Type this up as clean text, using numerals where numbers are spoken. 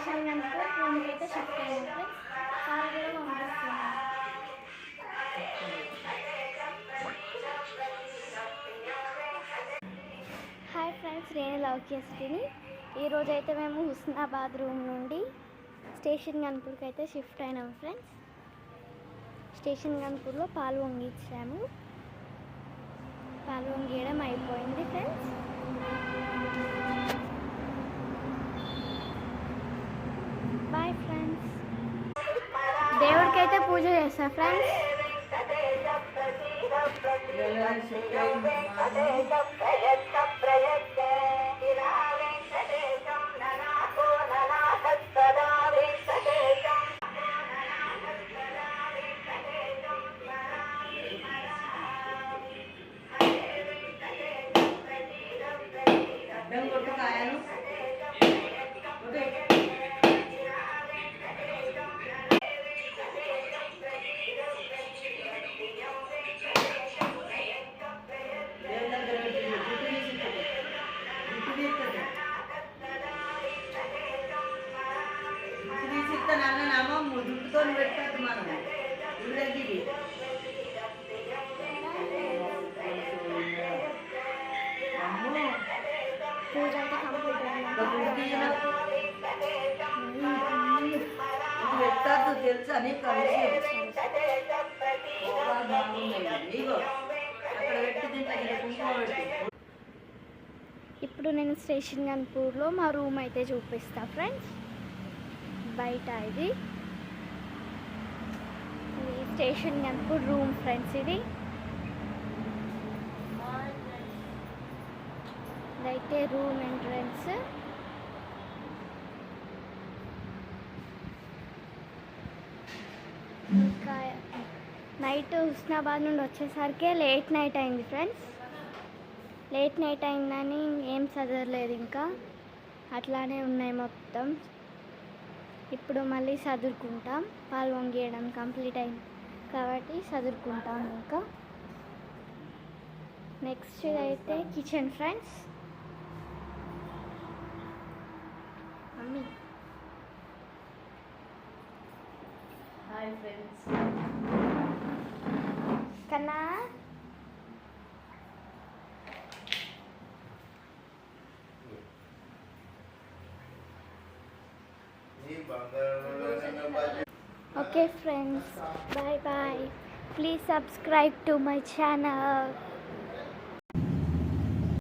Station కనుక రూమ్కైతే shift అయినా friends. Car కూడా పంపిస్తున్నాను. హాయ్ ఫ్రెండ్స్, నేను లౌక్యశ్రీని. ఈరోజైతే మేము హుస్నాబాద్ రూమ్ నుండి స్టేషన్ గన్పూర్కి అయితే షిఫ్ట్ అయినాం ఫ్రెండ్స్. స్టేషన్ గన్పూర్లో పాలు వంగించాము. పాలు వంగేయడం అయిపోయింది ఫ్రెండ్స్. Boy friends. దేవుడికైతే పూజ చేస్తా ఫ్రెండ్స్. పూజ అయితే కంప్లీట్ పెట్టద్దు తెలుసా నీకు ఇప్పుడు నేను స్టేషన్ గన్పూర్లో మా రూమ్ అయితే చూపిస్తా ఫ్రెండ్స్. బయట ఇది స్టేషన్ గన్పూర్ రూమ్ ఫ్రెండ్స్. ఇదైతే రూమ్ ఎంట్రన్స్. ఇంకా నైట్ హుస్నాబాద్ నుండి వచ్చేసరికి లేట్ నైట్ అయింది ఫ్రెండ్స్. లేట్ నైట్ అయిందని ఏం చదవలేదు, ఇంకా అట్లానే ఉన్నాయి మొత్తం. ఇప్పుడు మళ్ళీ చదువుకుంటాం. పాలు వంగేయడం కంప్లీట్ అయింది కాబట్టి చదువుకుంటాం. ఇంకా నెక్స్ట్ అయితే kitchen friends. Mummy hi friends. కన్నా okay friends, bye bye. Please subscribe to my channel.